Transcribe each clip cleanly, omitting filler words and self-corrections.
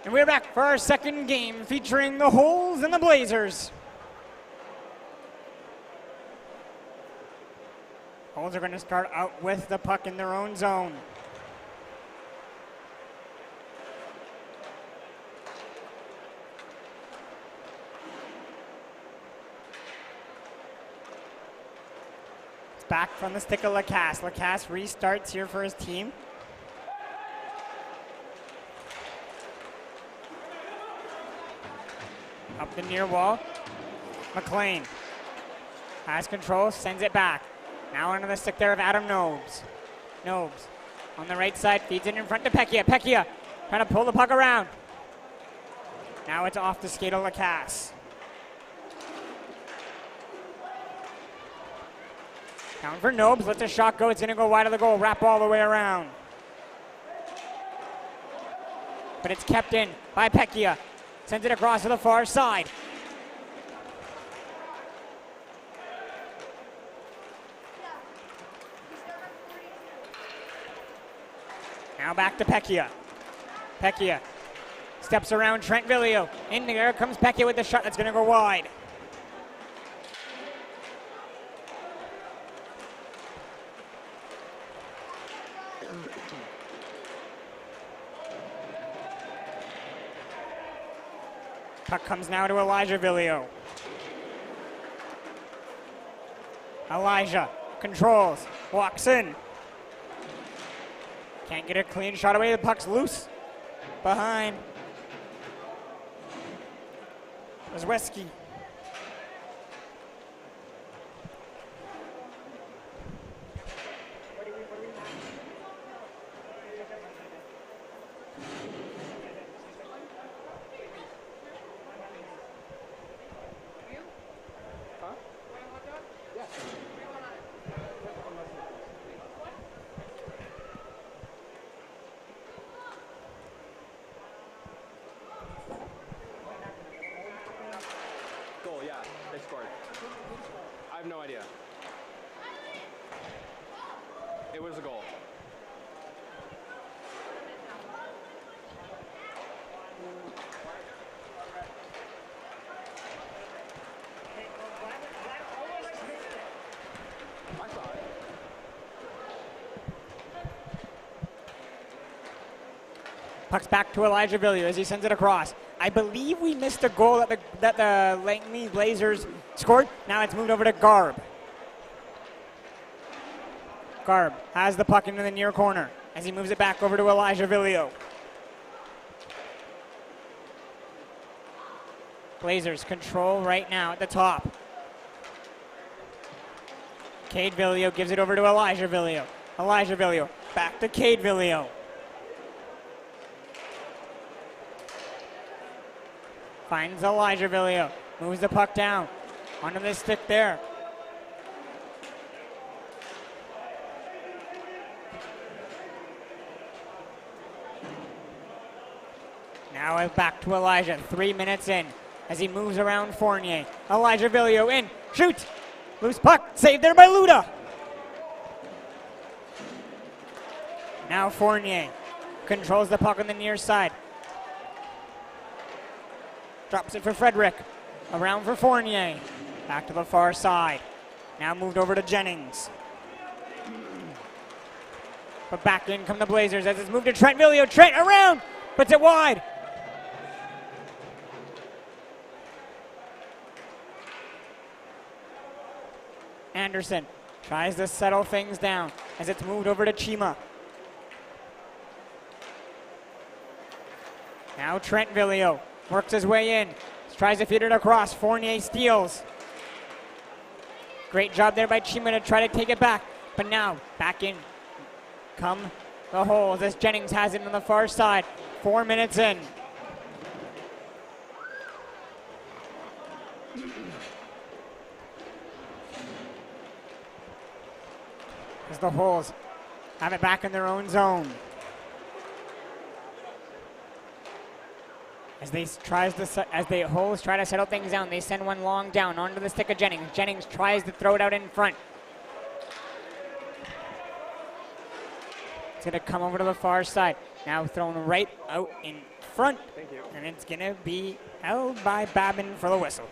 And we're back for our second game featuring the Holes and the Blazers. Holes are going to start out with the puck in their own zone. It's back from the stick of Lacasse. Lacasse restarts here for his team. Up the near wall. McLean has control, sends it back. Now onto the stick there of Adam Nobes. Nobes on the right side, feeds it in front to Pecchia. Pecchia trying to pull the puck around. Now it's off the skate of Lacasse. Down for Nobes, lets a shot go. It's going to go wide of the goal, wrap all the way around. But it's kept in by Pecchia. Sends it across to the far side. Now back to Pecchia. Pecchia steps around Trent Villio. In there comes Pecchia with the shot that's going to go wide. Puck comes now to Elijah Villio. Elijah controls, walks in. Can't get a clean shot away. The puck's loose. Behind. Wesky. They scored. I have no idea. It was a goal. I saw it. Puck's back to Elijah Villio as he sends it across. I believe we missed a goal that the Langley Blazers scored. Now it's moved over to Garb. Garb has the puck into the near corner as he moves it back over to Elijah Villio. Blazers control right now at the top. Cade Villio gives it over to Elijah Villio. Elijah Villio back to Cade Villio. Finds Elijah Villio. Moves the puck down. Onto the stick there. Now it's back to Elijah. 3 minutes in as he moves around Fournier. Elijah Villio in. Shoots. Loose puck. Saved there by Luda. Now Fournier controls the puck on the near side. Drops it for Frederick. Around for Fournier. Back to the far side. Now moved over to Jennings. But back in come the Blazers as it's moved to Trent Villio. Trent around. Puts it wide. Anderson tries to settle things down as it's moved over to Chima. Now Trent Villio works his way in. Tries to feed it across. Fournier steals. Great job there by Chima to try to take it back. But now, back in come the Holes as Jennings has it on the far side. 4 minutes in. As the Holes have it back in their own zone. As the holes try to settle things down, they send one long down onto the stick of Jennings. Jennings tries to throw it out in front. It's going to come over to the far side. Now thrown right out in front. Thank you. And it's going to be held by Babin for the whistle.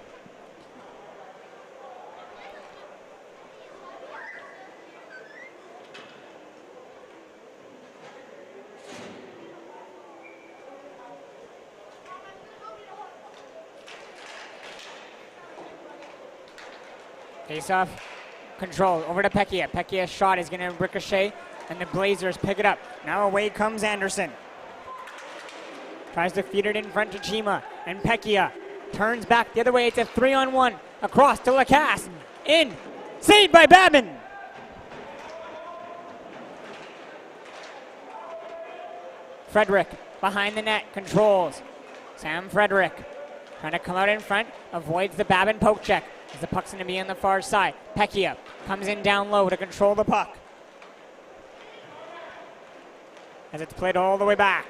Face-off, control, over to Pecchia. Pecchia's shot is going to ricochet, and the Blazers pick it up. Now away comes Anderson. Tries to feed it in front to Chima, and Pecchia turns back the other way. It's a 3-on-1, across to Lacasse. In, saved by Babin. Frederick behind the net, controls. Sam Frederick trying to come out in front, avoids the Babin poke check. As the puck's going to be on the far side. Pecchia comes in down low to control the puck. As it's played all the way back.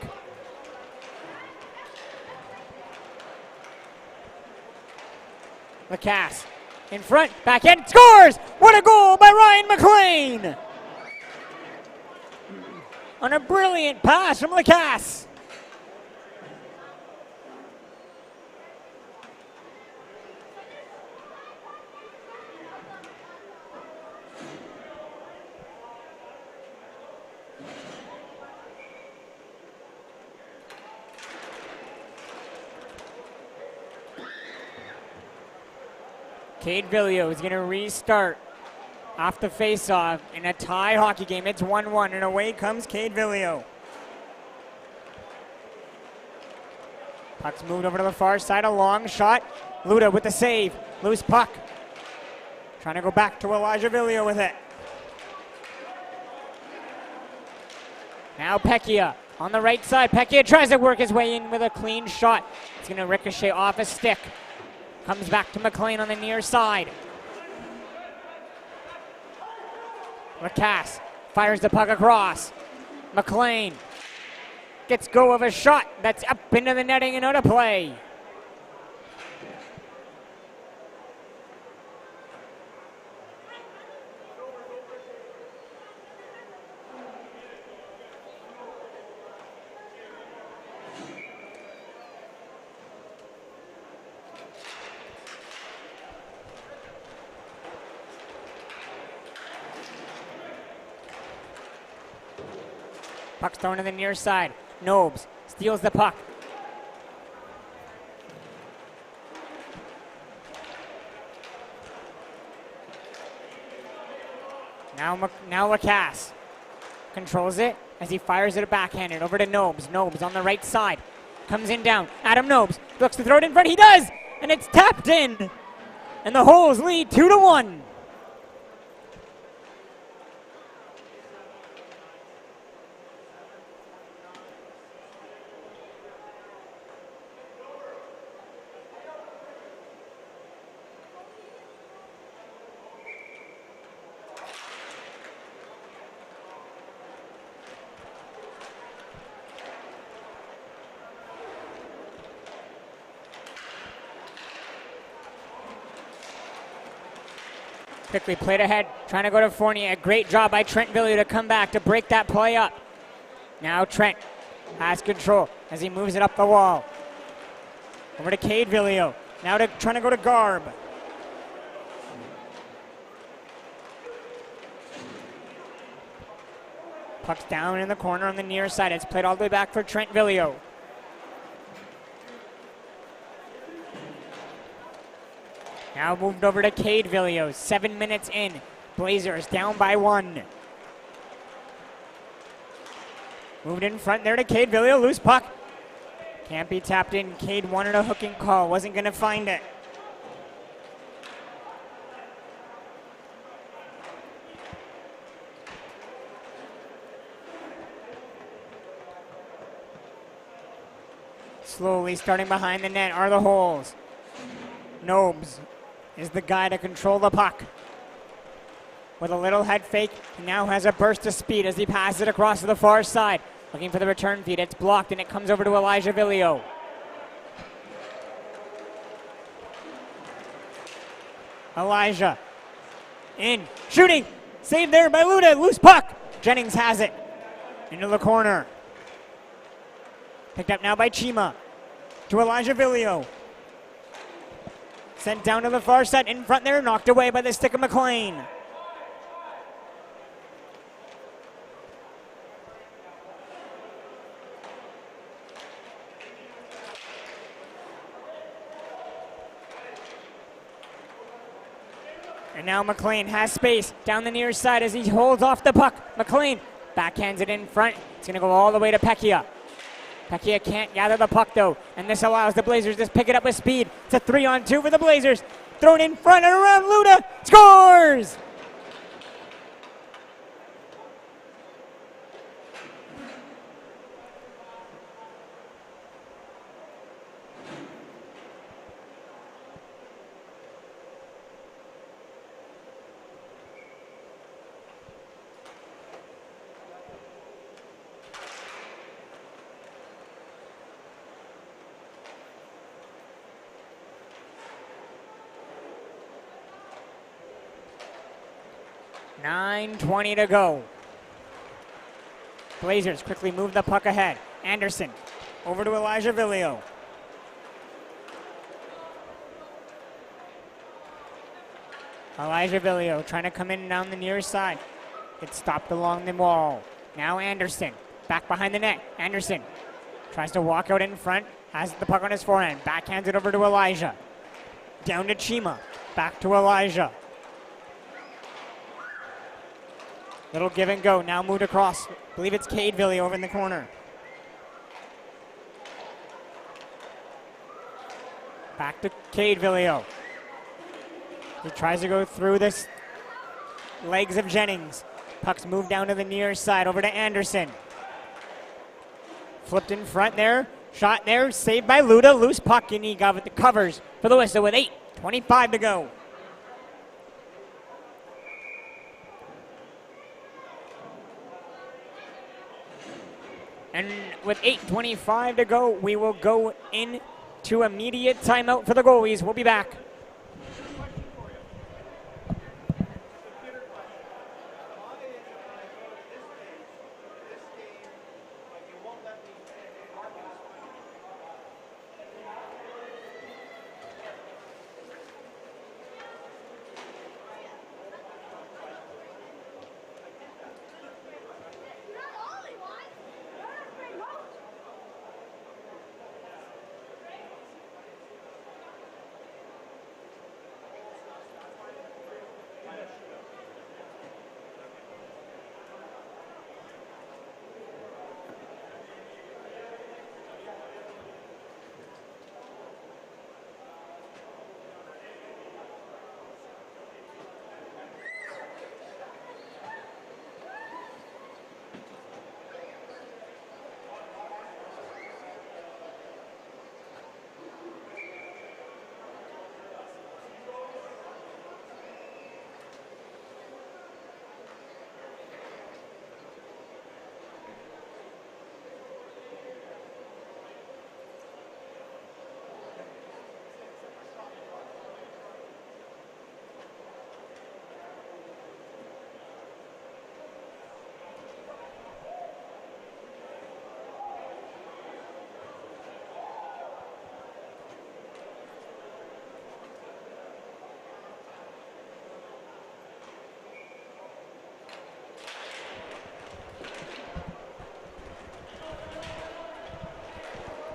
Lacasse in front, back end, scores! What a goal by Ryan McLean! On a brilliant pass from Lacasse. Cade Villio is going to restart off the face-off in a tie hockey game. It's 1-1, and away comes Cade Villio. Puck's moved over to the far side, a long shot. Luda with the save, loose puck. Trying to go back to Elijah Villio with it. Now Pecchia on the right side. Pecchia tries to work his way in with a clean shot. It's going to ricochet off a stick. Comes back to McLean on the near side. Lacasse fires the puck across. McLean gets go of a shot that's up into the netting and out of play. Puck's thrown to the near side. Nobes steals the puck. Now Lacasse controls it as he fires it backhanded over to Nobes. Nobes on the right side. Comes in down. Adam Nobes looks to throw it in front. He does! And it's tapped in. And the Holes lead 2-1. Quickly played ahead, trying to go to Fournier. A great job by Trent Villio to come back to break that play up. Now Trent has control as he moves it up the wall. Over to Cade Villio. Now trying to go to Garb. Puck's down in the corner on the near side. It's played all the way back for Trent Villio. Now moved over to Cade Villio. 7 minutes in. Blazers down by 1. Moved in front there to Cade Villio. Loose puck. Can't be tapped in. Cade wanted a hooking call. Wasn't going to find it. Slowly starting behind the net are the Holes. Nobes is the guy to control the puck. With a little head fake, he now has a burst of speed as he passes it across to the far side. Looking for the return feed. It's blocked and it comes over to Elijah Villio. Elijah. In. Shooting. Saved there by Luda. Loose puck. Jennings has it. Into the corner. Picked up now by Chima. To Elijah Villio. Sent down to the far side. In front there. Knocked away by the stick of McLean. And now McLean has space down the near side as he holds off the puck. McLean backhands it in front. It's going to go all the way to Pecchia. Pecchia can't gather the puck though, and this allows the Blazers to pick it up with speed. It's a 3-on-2 for the Blazers. Thrown in front and around. Luda scores! .9:20 to go. Blazers quickly move the puck ahead. Anderson over to Elijah Villio. Elijah Villio trying to come in down the near side. It's stopped along the wall. Now Anderson back behind the net. Anderson tries to walk out in front. Has the puck on his forehand. Backhands it over to Elijah. Down to Chima. Back to Elijah. Little give and go. Now moved across. I believe it's Cade Villio over in the corner. Back to Cade Villio. He tries to go through this legs of Jennings. Puck's moved down to the near side over to Anderson. Flipped in front there. Shot there. Saved by Luda. Loose puck, and he got the covers for the whistle with 8:25 to go. And with 8:25 to go, we will go into immediate timeout for the goalies. We'll be back.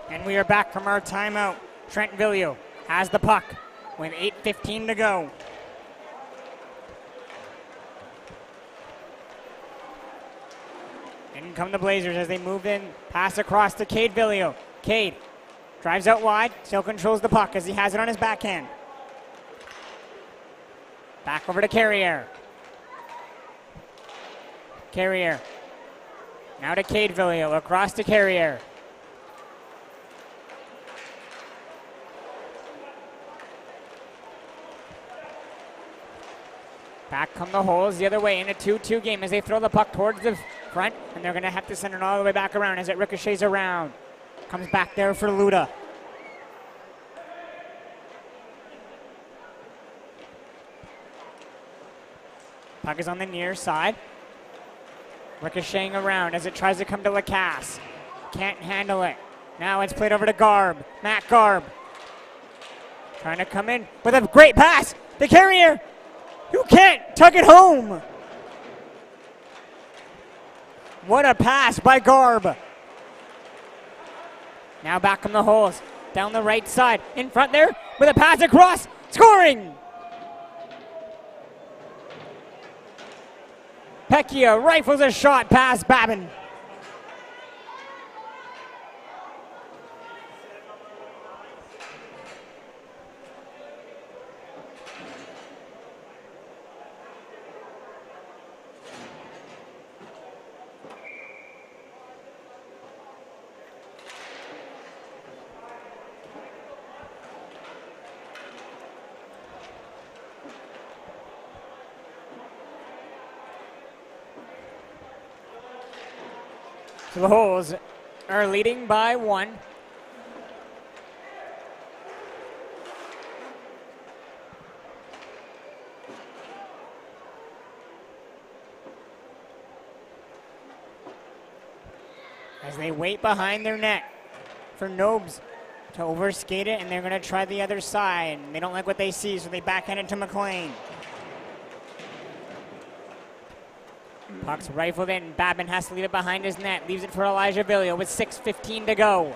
And we are back from our timeout. Trent Villio has the puck with 8:15 to go. In come the Blazers as they move in. Pass across to Cade Villio. Cade drives out wide, still controls the puck as he has it on his backhand. Back over to Carrier. Carrier. Now to Cade Villio, across to Carrier. Back come the holes the other way in a 2-2 game as they throw the puck towards the front, and they're going to have to send it all the way back around as it ricochets around. Comes back there for Luda. Puck is on the near side. Ricocheting around as it tries to come to Lacasse. Can't handle it. Now it's played over to Garb. Matt Garb. Trying to come in with a great pass. The carrier. You can't tug it home. What a pass by Garb. Now back from the holes. Down the right side. In front there with a pass across. Scoring. Pecchia rifles a shot past Babin. So the Holes are leading by 1. As they wait behind their net for Nobes to overskate it, and they're going to try the other side. They don't like what they see, so they backhand it to McLean. Puck's rifled in. Babin has to leave it behind his net. Leaves it for Elijah Villio with 6:15 to go.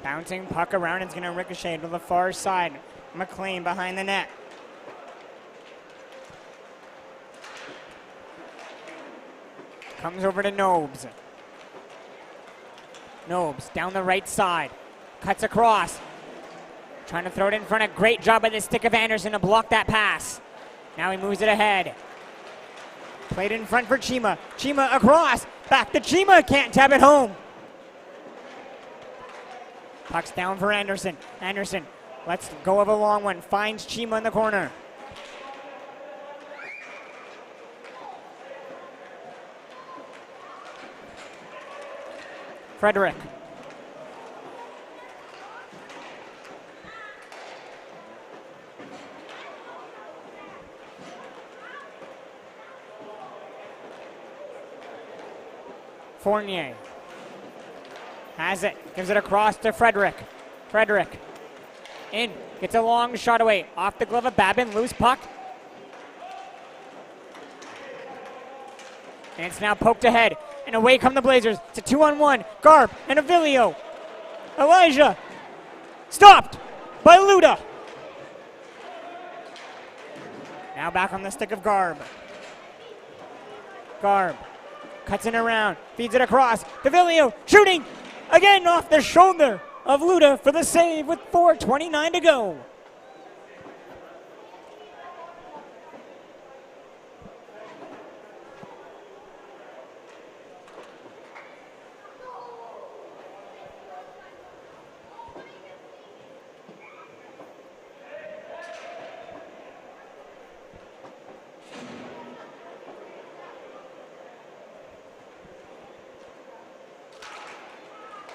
Bouncing puck around. It's going to ricochet to the far side. McLean behind the net. Comes over to Nobes. Nobes down the right side. Cuts across. Trying to throw it in front. A great job by the stick of Anderson to block that pass. Now he moves it ahead. Played in front for Chima. Chima across. Back to Chima. Can't tap it home. Puck's down for Anderson. Anderson lets go of a long one. Finds Chima in the corner. Frederick. Fournier has it, gives it across to Frederick. Frederick in, gets a long shot away. Off the glove of Babin, loose puck. And it's now poked ahead. And away come the Blazers. It's a 2-on-1. Garb and Avilio. Elijah. Stopped by Luda. Now back on the stick of Garb. Garb cuts it around. Feeds it across. Avilio shooting. Again off the shoulder of Luda for the save with 4:29 to go.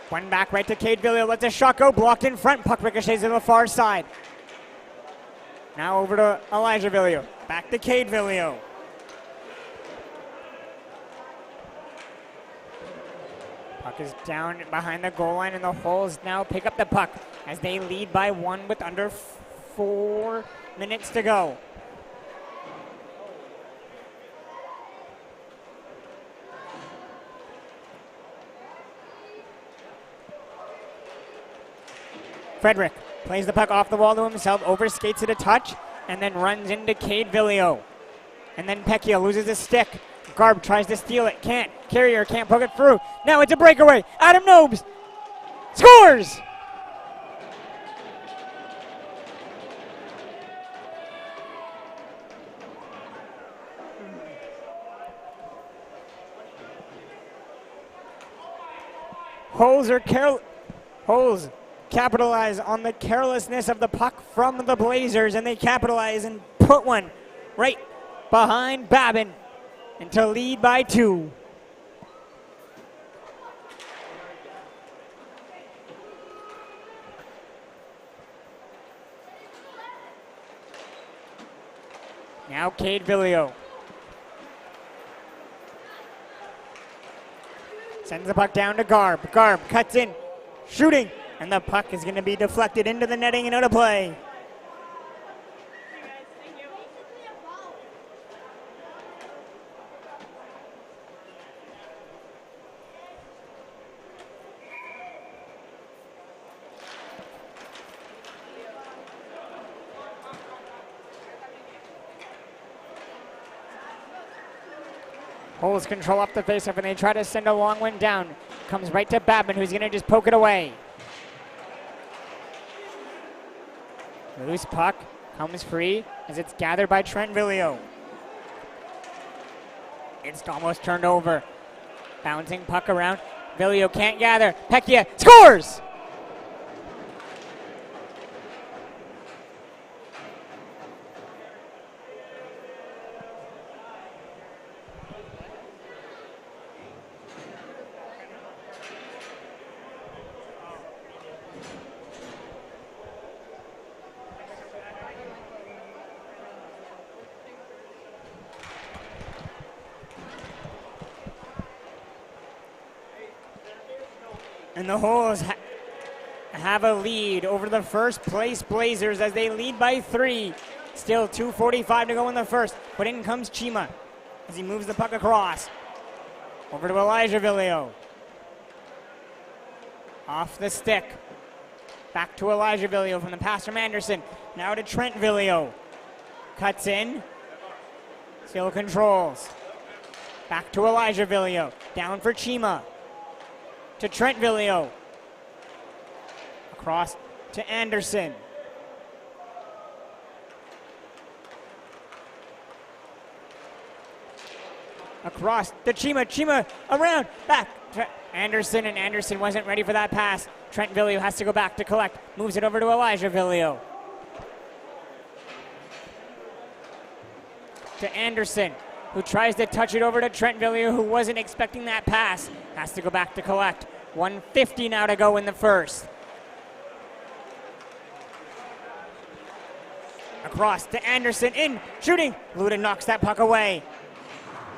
One back right to Cade Villio. Lets a shot go. Blocked in front. Puck ricochets to the far side. Now over to Elijah Villio. Back to Cade Villio. Puck is down behind the goal line, and the Holes now pick up the puck as they lead by 1 with under 4 minutes to go. Frederick plays the puck off the wall to himself, overskates it a touch, and then runs into Cade Villio. And then Pecchia loses his stick. Garb tries to steal it, can't. Carrier can't poke it through. Now it's a breakaway. Adam Nobes scores! Holes capitalize on the carelessness of the puck from the Blazers, and they capitalize and put one right behind Babin and to lead by 2. Now Cade Villio. Sends the puck down to Garb. Garb cuts in, shooting, and the puck is going to be deflected into the netting and out of play. Holds control up the faceoff, and they try to send a long one down. Comes right to Babin, who's going to just poke it away. Loose puck comes free as it's gathered by Trent Villio. It's almost turned over. Bouncing puck around. Villio can't gather. Pecchia scores! And the Holes have a lead over the first place Blazers as they lead by 3. Still 2:45 to go in the first, but in comes Chima as he moves the puck across. Over to Elijah Villio. Off the stick. Back to Elijah Villio from the pass from Anderson. Now to Trent Villio. Cuts in. Still controls. Back to Elijah Villio. Down for Chima. To Trent Villio. Across to Anderson. Across to Chima. Chima around. Back to Anderson, and Anderson wasn't ready for that pass. Trent Villio has to go back to collect. Moves it over to Elijah Villio. To Anderson, who tries to touch it over to Trent Villio, who wasn't expecting that pass. Has to go back to collect. 1:50 now to go in the first. Across to Anderson, in, shooting. Luda knocks that puck away.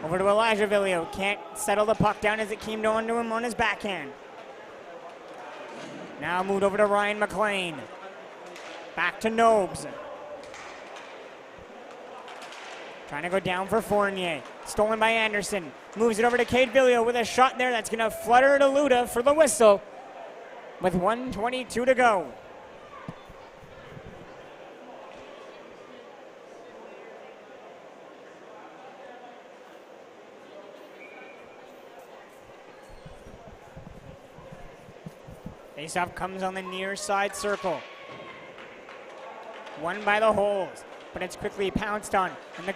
Over to Elijah Villio. Can't settle the puck down as it came down to him on his backhand. Now moved over to Ryan McLean. Back to Nobes. Trying to go down for Fournier. Stolen by Anderson. Moves it over to Cade Villio with a shot there that's going to flutter to Luda for the whistle with 1:22 to go. Faceoff comes on the near side circle. Won by the Holes, but it's quickly pounced on, and the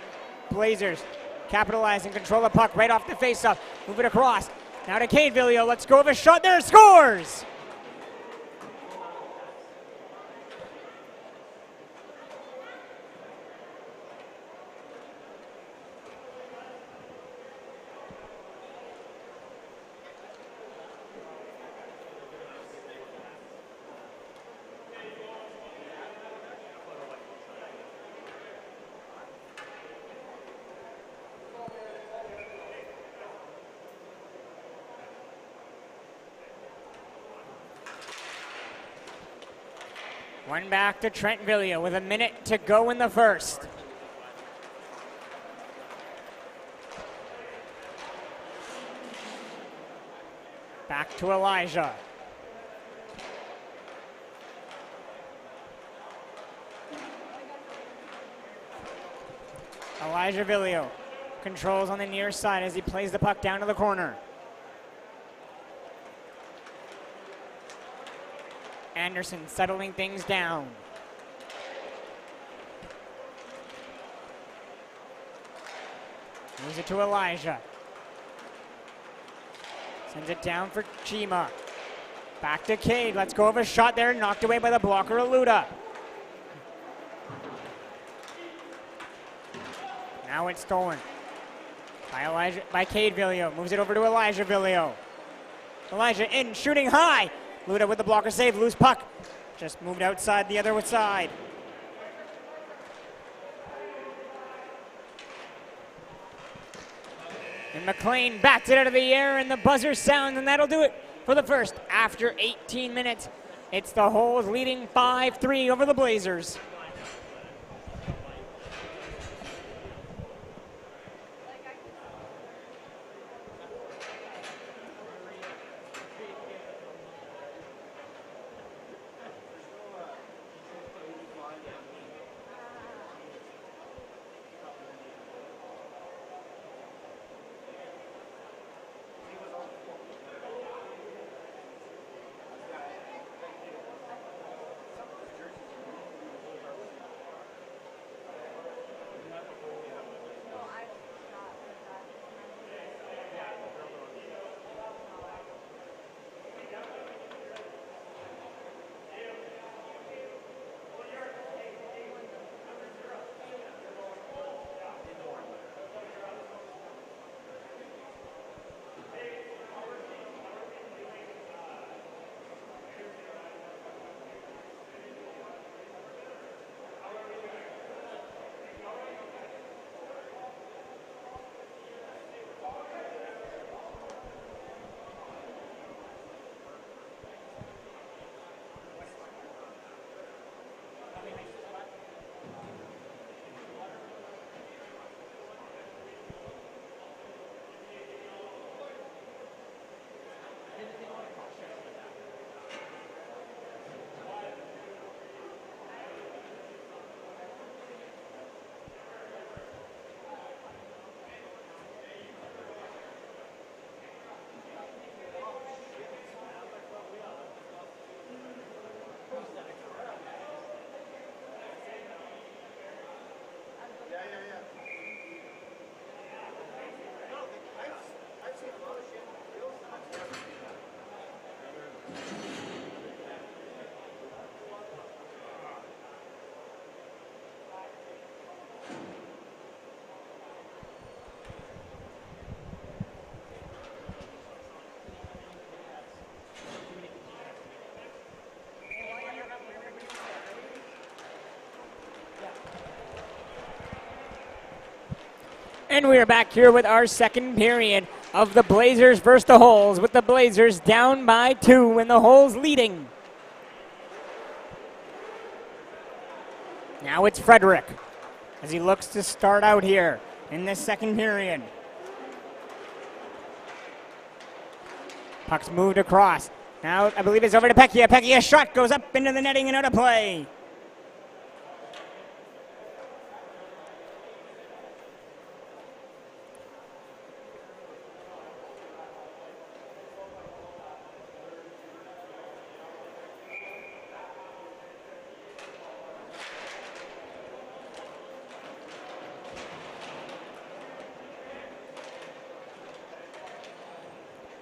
Blazers capitalize and control the puck right off the faceoff. Move it across. Now to Cade Villio. Let's go with a shot there. Scores! One back to Trent Villio with a minute to go in the first. Back to Elijah. Elijah Villio controls on the near side as he plays the puck down to the corner. Anderson settling things down. Moves it to Elijah. Sends it down for Chima. Back to Cade. Let's go with a shot there. Knocked away by the blocker, Aluda. Now it's stolen by Cade Villio. Moves it over to Elijah Villio. Elijah in, shooting high. Luda with the blocker save, loose puck. Just moved outside the other side. And McLean bats it out of the air, and the buzzer sounds, and that'll do it for the first. After 18 minutes, it's the Holes leading 5-3 over the Blazers. And we are back here with our second period of the Blazers versus the Holes, with the Blazers down by 2 and the Holes leading. Now it's Frederick as he looks to start out here in this second period. Puck's moved across. Now I believe it's over to Pecchia. Pecchia's shot goes up into the netting and out of play.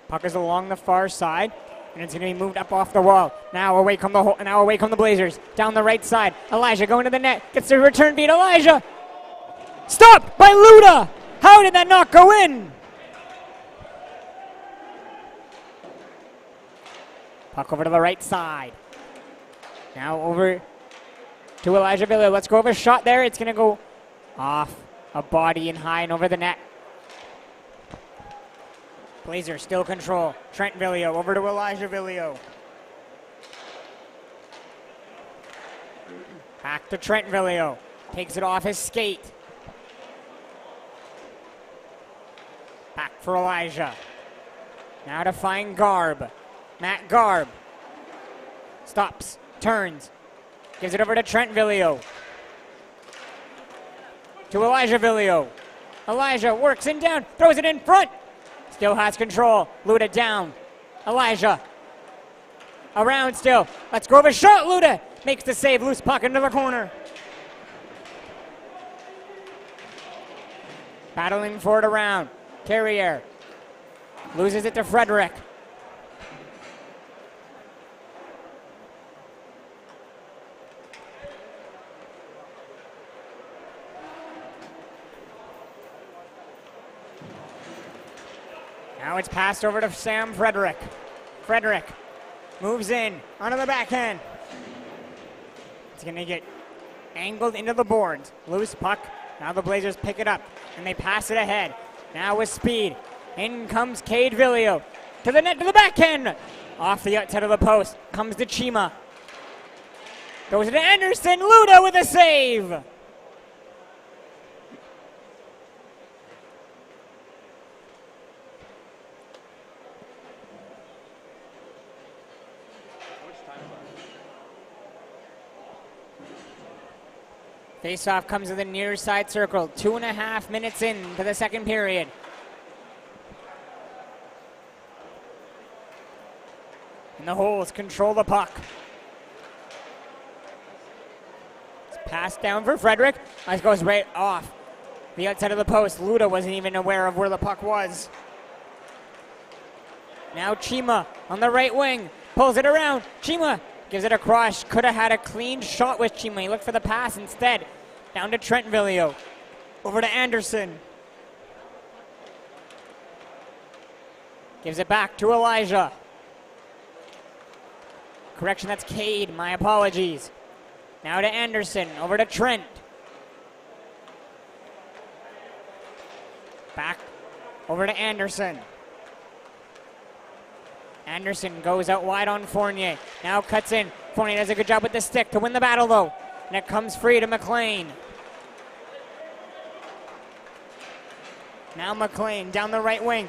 Puck is along the far side, and it's going to be moved up off the wall. Now away come the Blazers. Down the right side, Elijah going to the net. Gets the return beat. Elijah! Stopped by Luda! How did that not go in? Puck over to the right side. Now over to Elijah Villa. Let's go over a shot there. It's going to go off a body and high and over the net. Blazers still control. Trent Villio over to Elijah Villio. Back to Trent Villio. Takes it off his skate. Back for Elijah. Now to find Garb. Matt Garb. Stops. Turns. Gives it over to Trent Villio. To Elijah Villio. Elijah works in down. Throws it in front. Still has control. Luda down. Elijah. Around still. Let's go over shot. Luda makes the save. Loose puck into the corner. Battling for it around. Carrier. Loses it to Frederick. Now it's passed over to Sam Frederick. Frederick moves in onto the backhand. It's going to get angled into the boards. Loose puck. Now the Blazers pick it up and they pass it ahead. Now with speed. In comes Cade Villio. To the net, to the backhand. Off the outside of the post. Comes to Chima. Goes to Anderson. Luda with a save. Faceoff comes to the near side circle. 2.5 minutes into the second period. And the Holes control the puck. It's passed down for Frederick. It goes right off the outside of the post. Luda wasn't even aware of where the puck was. Now Chima on the right wing. Pulls it around. Chima gives it across. Could have had a clean shot with Chima. He looked for the pass instead. Down to Trent Villio. Over to Anderson. Gives it back to Elijah. Correction, that's Cade. My apologies. Now to Anderson. Over to Trent. Back over to Anderson. Anderson goes out wide on Fournier. Now cuts in. Fournier does a good job with the stick to win the battle, though. And it comes free to McLean. Now McLean down the right wing.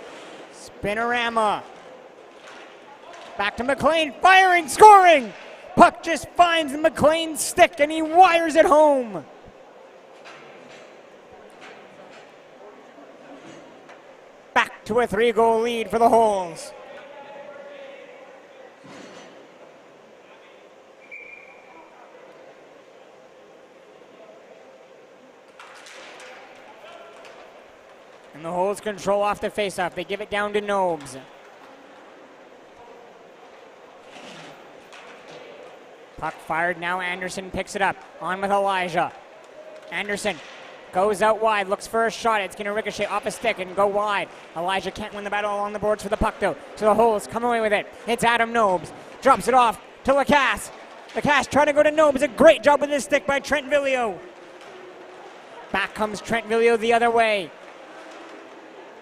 Spinorama. Back to McLean. Firing, scoring. Puck just finds McLean's stick and he wires it home. Back to a 3-goal lead for the Holes. And the Holes control off the faceoff. They give it down to Nobes. Puck fired. Now Anderson picks it up. On with Elijah. Anderson goes out wide. Looks for a shot. It's going to ricochet off a stick and go wide. Elijah can't win the battle along the boards for the puck, though. So the Holes come away with it. It's Adam Nobes. Drops it off to Lacasse. Lacasse trying to go to Nobes. A great job with this stick by Trent Villio. Back comes Trent Villio the other way.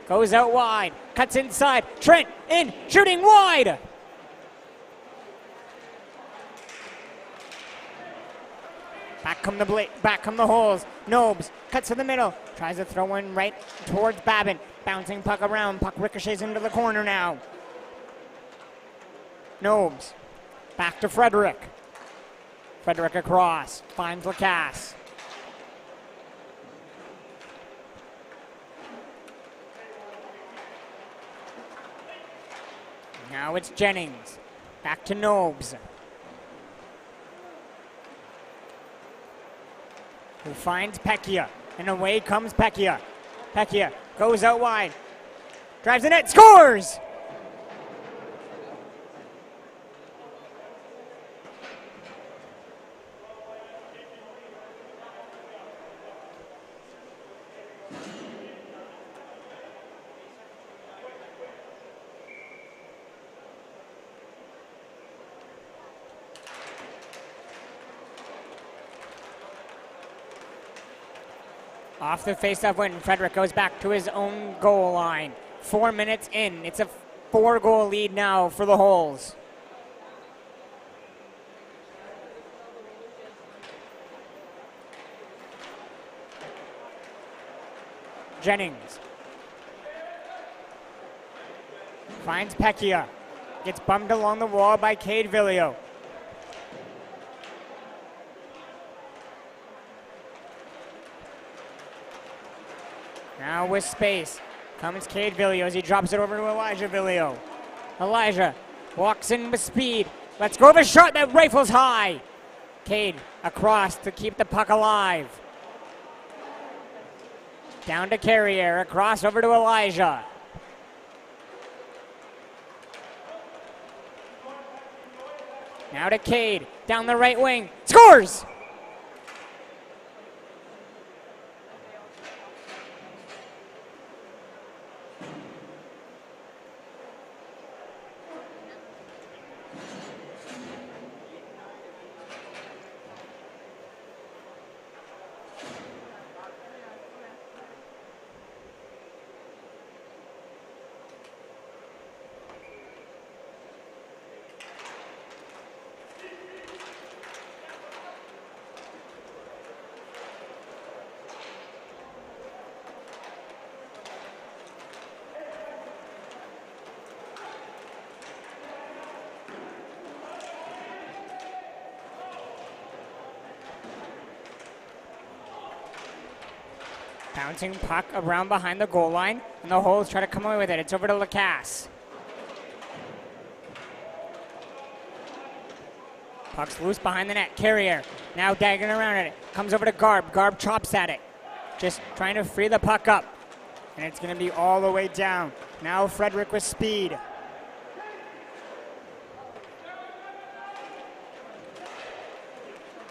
Goes out wide, cuts inside. Trent in, shooting wide. Back come the Holes. Nobes cuts to the middle, tries to throw in right towards Babin. Bouncing puck around, puck ricochets into the corner now. Nobes back to Frederick. Frederick across, finds Lacasse. Now it's Jennings. Back to Nobes. Who finds Pecchia. And away comes Pecchia. Pecchia goes out wide. Drives the net, scores! Off the faceoff win, Frederick goes back to his own goal line. 4 minutes in. It's a 4-goal lead now for the Holes. Jennings finds Pecchia. Gets bumped along the wall by Cade Villio. Now with space comes Cade Villio as he drops it over to Elijah Villio. Elijah walks in with speed. Let's go with a shot that rifles high. Cade across to keep the puck alive. Down to Carrier, across over to Elijah. Now to Cade, down the right wing, scores! Bouncing puck around behind the goal line, and the Holes try to come away with it. It's over to Lacasse. Puck's loose behind the net. Carrier now dagging around at it. Comes over to Garb. Garb chops at it. Just trying to free the puck up. And it's going to be all the way down. Now Frederick with speed.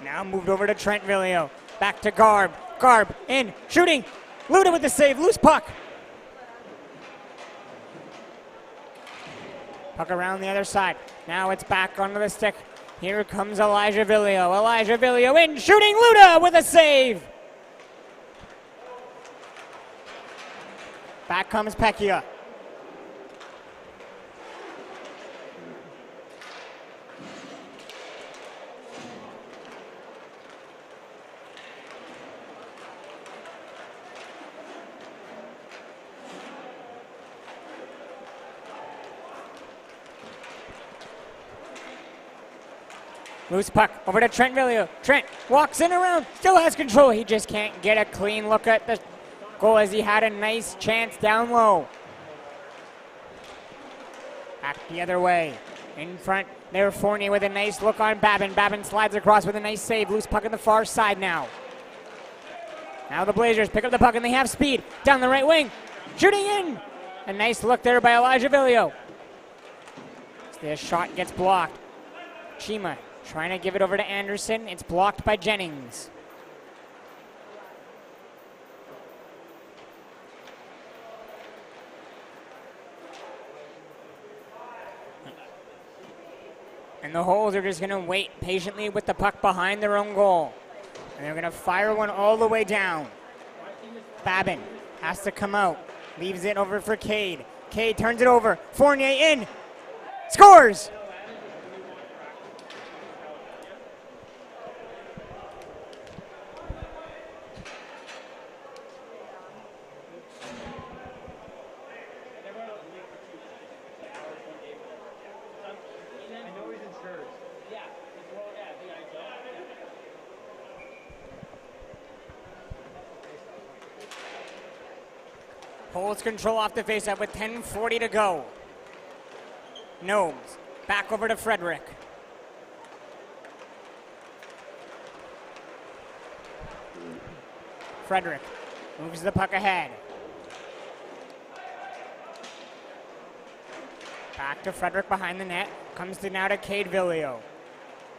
Now moved over to Trent Villio. Back to Garb. Garb in. Shooting. Luda with the save. Loose puck. Puck around the other side. Now it's back onto the stick. Here comes Elijah Villio. Elijah Villio in. Shooting. Luda with a save. Back comes Pecchia. Loose puck over to Trent Villio. Trent walks in around, still has control. He just can't get a clean look at the goal as he had a nice chance down low. Back the other way. In front, there Fournier with a nice look on Babin. Babin slides across with a nice save. Loose puck on the far side now. Now the Blazers pick up the puck and they have speed. Down the right wing. Shooting in. A nice look there by Elijah Villio. The shot gets blocked. Chima trying to give it over to Anderson. It's blocked by Jennings. And the Holes are just going to wait patiently with the puck behind their own goal. And they're going to fire one all the way down. Babin has to come out. Leaves it over for Cade. Cade turns it over. Fournier in. Scores! Holds control off the faceoff with 10:40 to go. Gnomes back over to Frederick. Frederick moves the puck ahead. Back to Frederick behind the net. Comes to now to Cade Villio.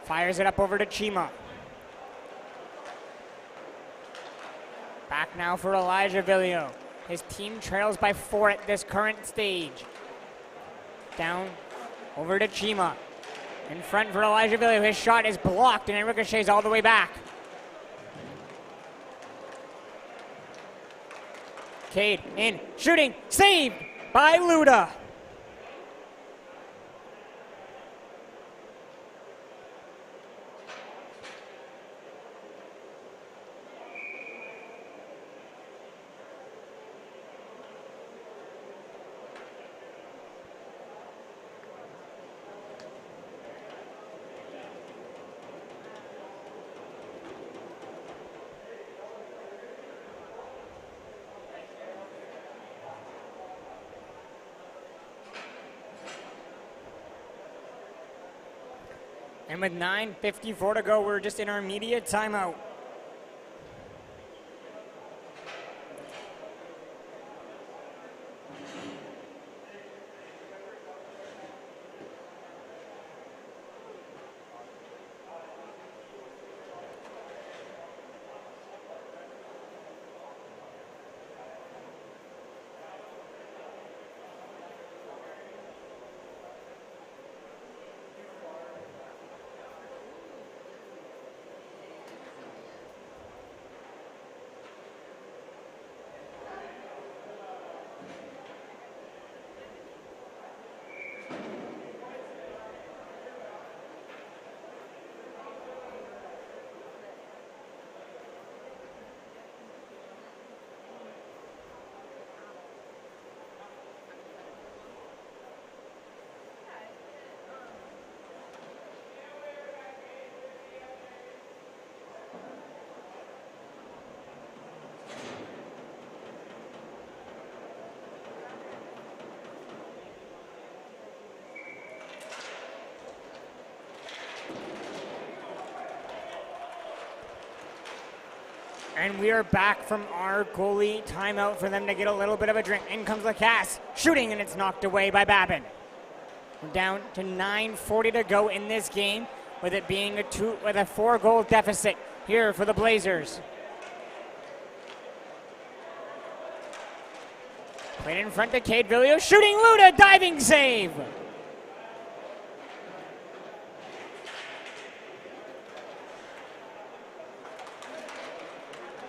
Fires it up over to Chima. Back now for Elijah Villio. His team trails by 4 at this current stage. Down over to Chima. In front for Elijah Villio. His shot is blocked and it ricochets all the way back. Cade in. Shooting. Saved by Luda. And with 9:54 to go, we're just in our immediate timeout. And we are back from our goalie timeout for them to get a little bit of a drink. In comes Lacasse, shooting, and it's knocked away by Babin. We're down to 9:40 to go in this game, with it being a 4-goal deficit here for the Blazers. Played in front to Cade Villio, shooting, Luda, diving save.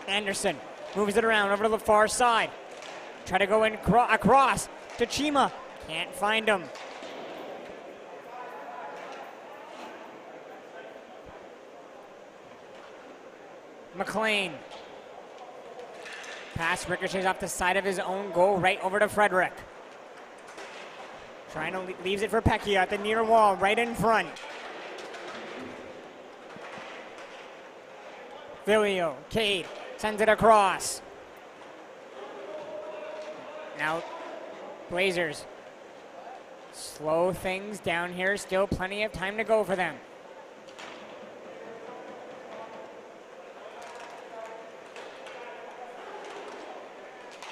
Anderson moves it around over to the far side. Try to go in across to Chima. Can't find him. McLean. Pass ricochets off the side of his own goal right over to Frederick. Trying to leaves it for Pecchia at the near wall right in front. Villio, Cade. Sends it across. Now, Blazers slow things down here. Still plenty of time to go for them.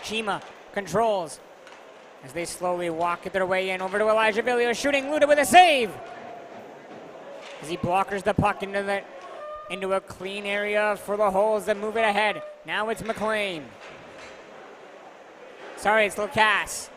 Chima controls as they slowly walk their way in. Over to Elijah Villio, shooting, Luda with a save. As he blockers the puck into a clean area for the holes that move it ahead. Now it's McLean. Sorry, it's Lacasse.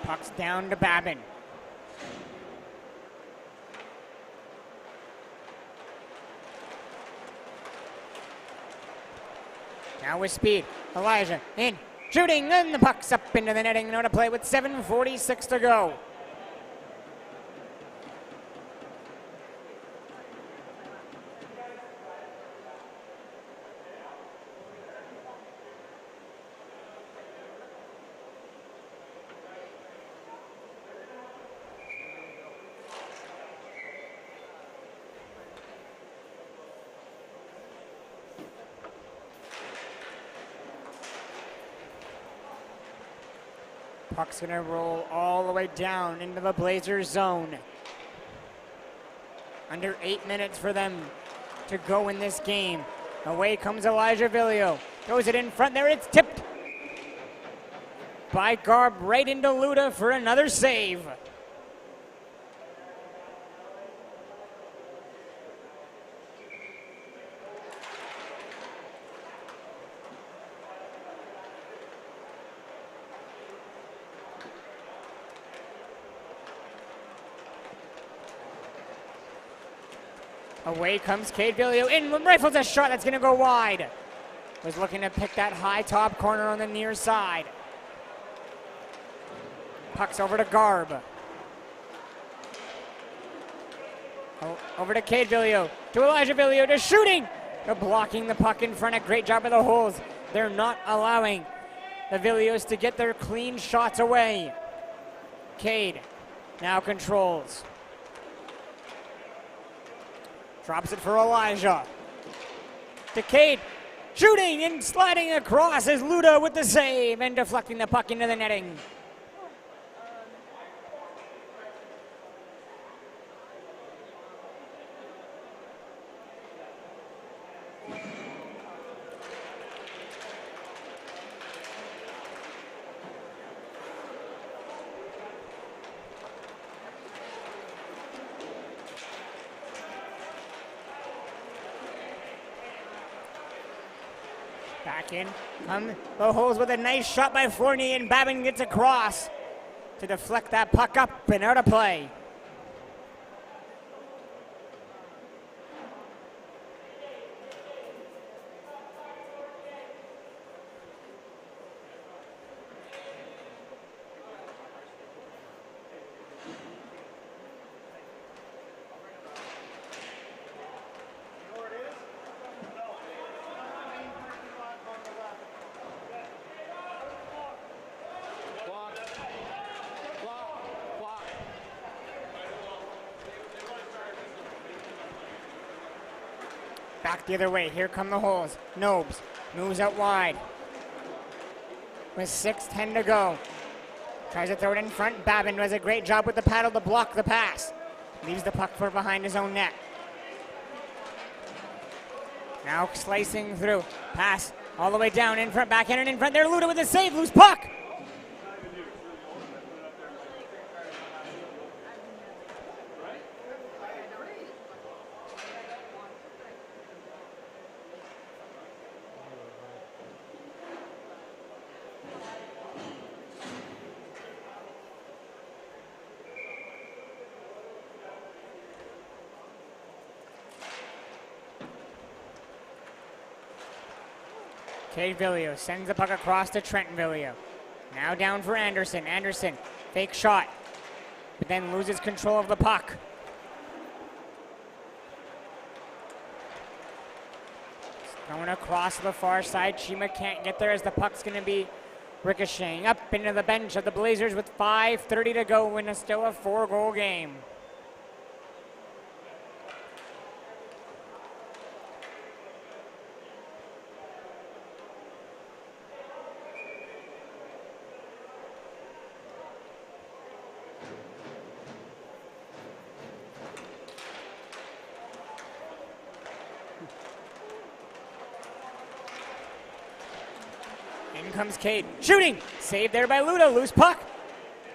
Puck's down to Babin. Now with speed, Elijah in, shooting, and the puck's up into the netting. Now to play with 7:46 to go. Puck's gonna roll all the way down into the Blazers zone. Under 8 minutes for them to go in this game. Away comes Elijah Villio. Throws it in front there, it's tipped by Garb right into Luda for another save. Away comes Cade Villio, in, rifles a shot that's gonna go wide. Was looking to pick that high top corner on the near side. Puck's over to Garb. Over to Cade Villio, to Elijah Villio, to shooting! They're blocking the puck in front, a great job of the holes. They're not allowing the Villios to get their clean shots away. Cade now controls. Drops it for Elijah. To Cade, shooting and sliding across as Luda with the save and deflecting the puck into the netting. Back in, come the holes with a nice shot by Fournier, and Babin gets across to deflect that puck up and out of play. Back the other way. Here come the holes. Nobes moves out wide. with 6:10 to go. Tries to throw it in front. Babin does a great job with the paddle to block the pass. Leaves the puck for behind his own net. Now slicing through. Pass all the way down in front. Backhand in front there. Luda with a save. Loose puck. Cade Villio sends the puck across to Trent Villio. Now down for Anderson. Anderson, fake shot, but then loses control of the puck. Thrown across the far side. Chima can't get there as the puck's going to be ricocheting up into the bench of the Blazers with 5:30 to go in still a 4-goal game. In comes Cade. Shooting! Saved there by Luda. Loose puck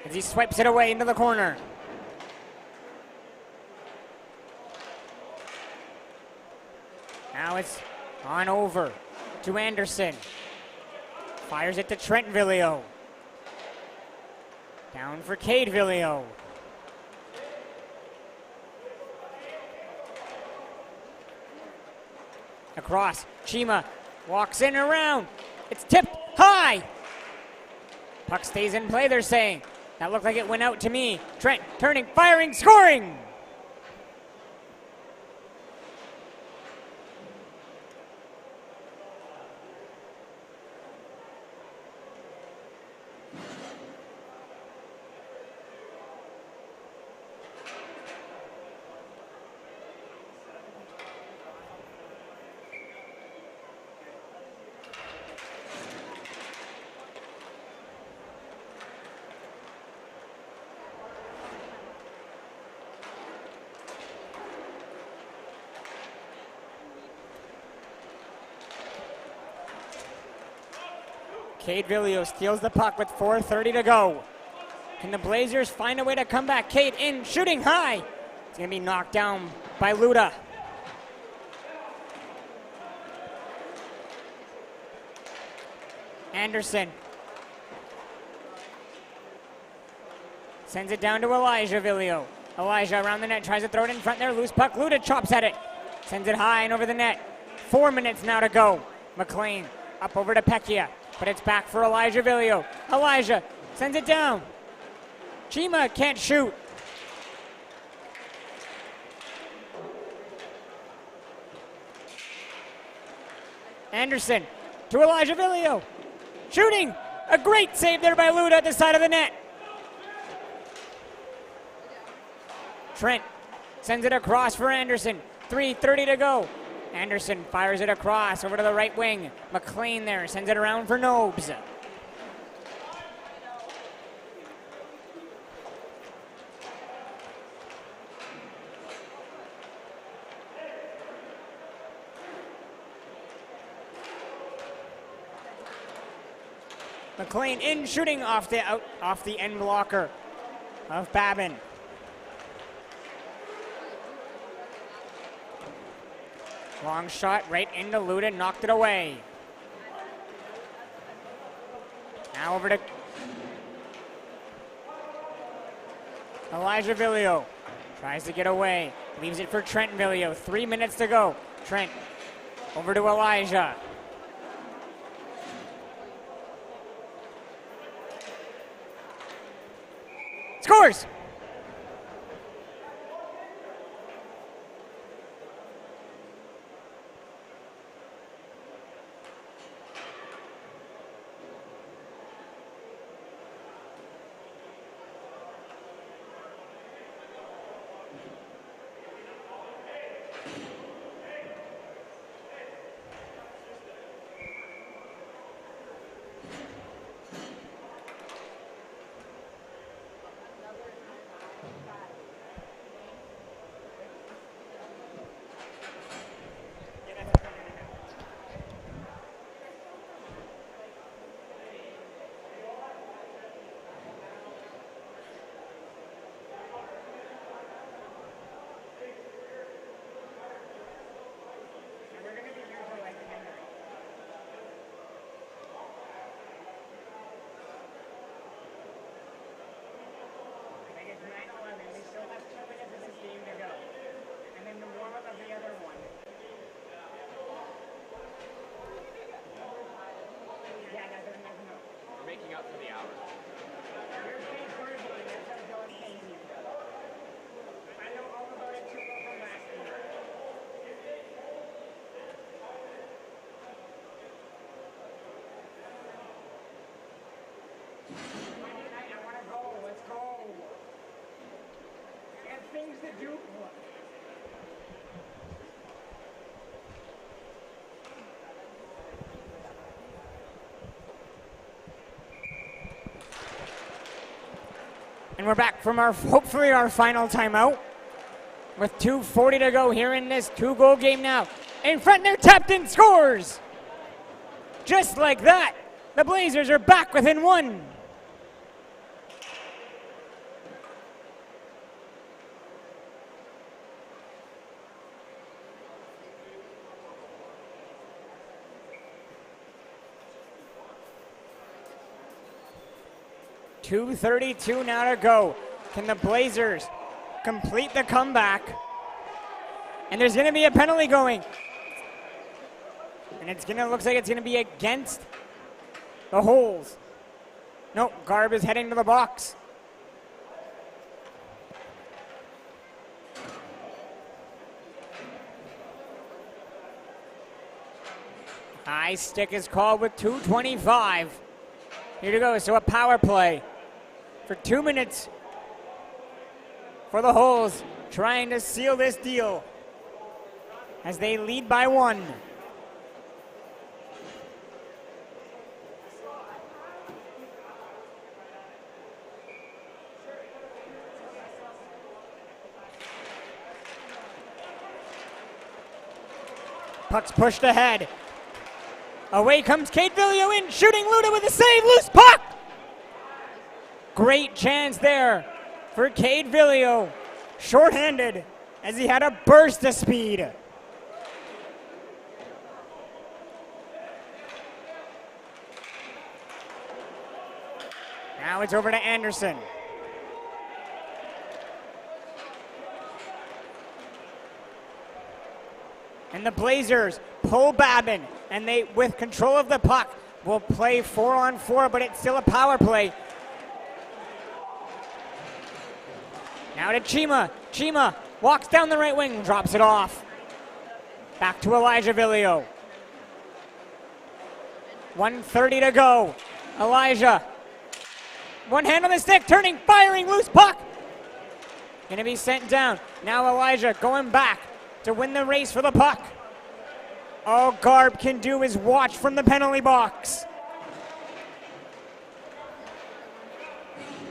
as he swipes it away into the corner. Now it's on over to Anderson. Fires it to Trent Villio. Down for Cade Villio. Across. Chima walks in and around. It's tipped high. Puck stays in play, they're saying. That looked like it went out to me. Trent turning, firing, scoring! Cade Villio steals the puck with 4:30 to go. Can the Blazers find a way to come back? Cade in, shooting high. It's going to be knocked down by Luda. Anderson sends it down to Elijah Villio. Elijah around the net, tries to throw it in front there. Loose puck, Luda chops at it. Sends it high and over the net. 4 minutes now to go. McLean up over to Pecchia. But it's back for Elijah Villio. Elijah sends it down. Chima can't shoot. Anderson to Elijah Villio. Shooting. A great save there by Luda at the side of the net. Trent sends it across for Anderson. 3:30 to go. Anderson fires it across over to the right wing. McLean there sends it around for Nobes. McLean in, shooting off the end blocker of Babin. Long shot right into Luda, knocked it away. Now over to Elijah Villio. Tries to get away. Leaves it for Trent Villio. 3 minutes to go. Trent over to Elijah. Scores! And we're back from hopefully our final timeout with 2:40 to go here in this 2-goal game now. In front, their captain scores. Just like that, the Blazers are back within one. .232 now to go. Can the Blazers complete the comeback? And there's going to be a penalty going. And looks like it's going to be against the Holes. Nope, Garb is heading to the box. High stick is called with 2:25. Here to go, so a power play for 2 minutes for the Holes, trying to seal this deal as they lead by 1. Puck's pushed ahead. Away comes Cade Villio in, shooting Luda with a save, loose puck! Great chance there for Cade Villio, shorthanded as he had a burst of speed. Now it's over to Anderson. And the Blazers pull Babin, and they, with control of the puck, will play 4-on-4, but it's still a power play. Now to Chima. Chima walks down the right wing, drops it off. Back to Elijah Villio. 1:30 to go. Elijah. One hand on the stick, turning, firing, loose puck. Gonna be sent down. Now Elijah going back to win the race for the puck. All Garb can do is watch from the penalty box.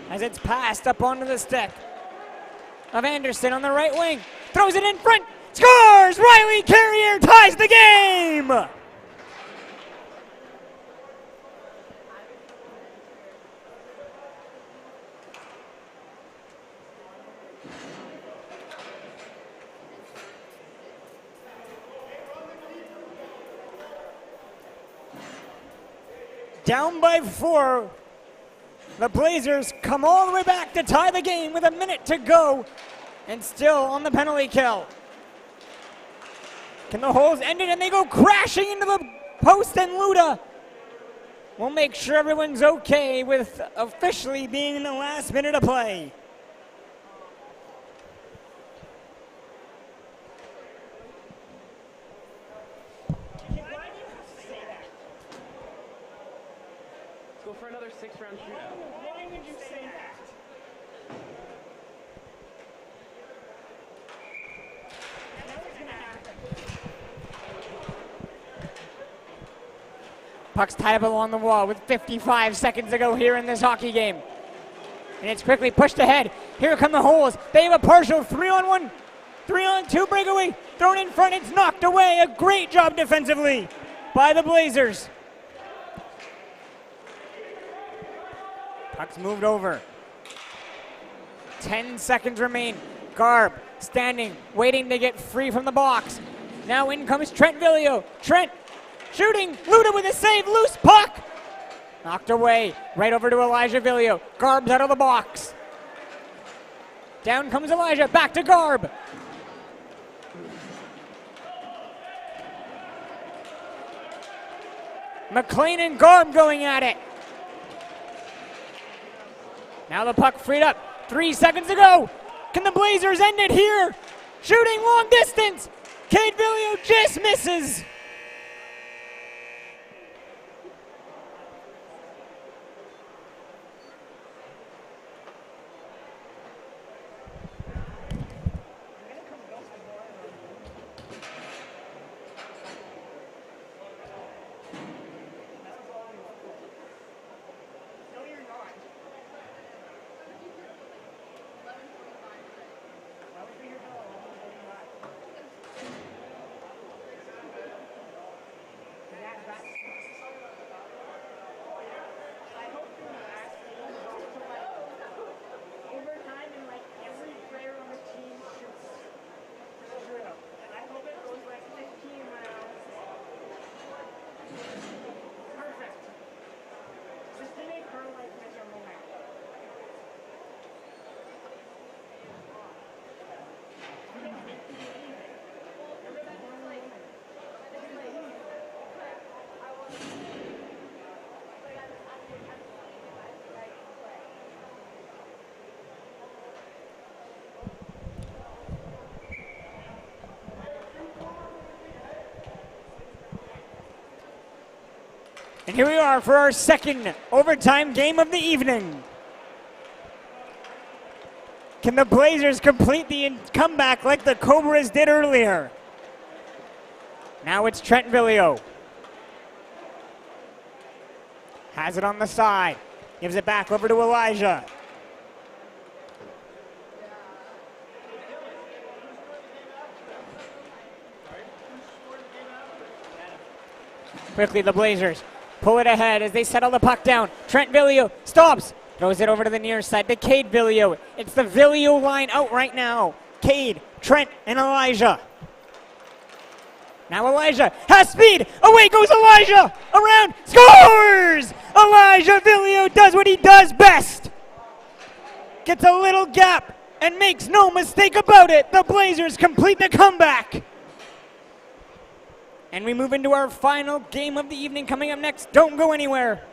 As it's passed up onto the stick of Anderson on the right wing. Throws it in front, scores! Riley Carrier ties the game! Down by 4. The Blazers come all the way back to tie the game with a minute to go and still on the penalty kill. Can the Holes end it? And they go crashing into the post, and Luda will make sure everyone's okay with officially being in the last minute of play. Go for another 6-round shootout. Why would you say that? Puck's tied up along the wall with 55 seconds to go here in this hockey game. And it's quickly pushed ahead. Here come the Holes. They have a partial 3-on-1, 3-on-2 breakaway. Thrown in front, it's knocked away. A great job defensively by the Blazers. Puck's moved over. 10 seconds remain. Garb standing, waiting to get free from the box. Now in comes Trent Villio. Trent shooting, Luda with a save, loose puck. Knocked away, right over to Elijah Villio. Garb's out of the box. Down comes Elijah, back to Garb. McLean and Garb going at it. Now the puck freed up. 3 seconds to go. Can the Blazers end it here? Shooting long distance. Cade Villio just misses. And here we are for our second overtime game of the evening. Can the Blazers complete the comeback like the Cobras did earlier? Now it's Trent Villio. Has it on the side. Gives it back over to Elijah. Quickly the Blazers pull it ahead as they settle the puck down. Trent Villio stops. Throws it over to the near side to Cade Villio. It's the Villio line out right now. Cade, Trent, and Elijah. Now Elijah has speed. Away goes Elijah. Around. Scores! Elijah Villio does what he does best. Gets a little gap and makes no mistake about it. The Blazers complete the comeback. And we move into our final game of the evening coming up next. Don't go anywhere.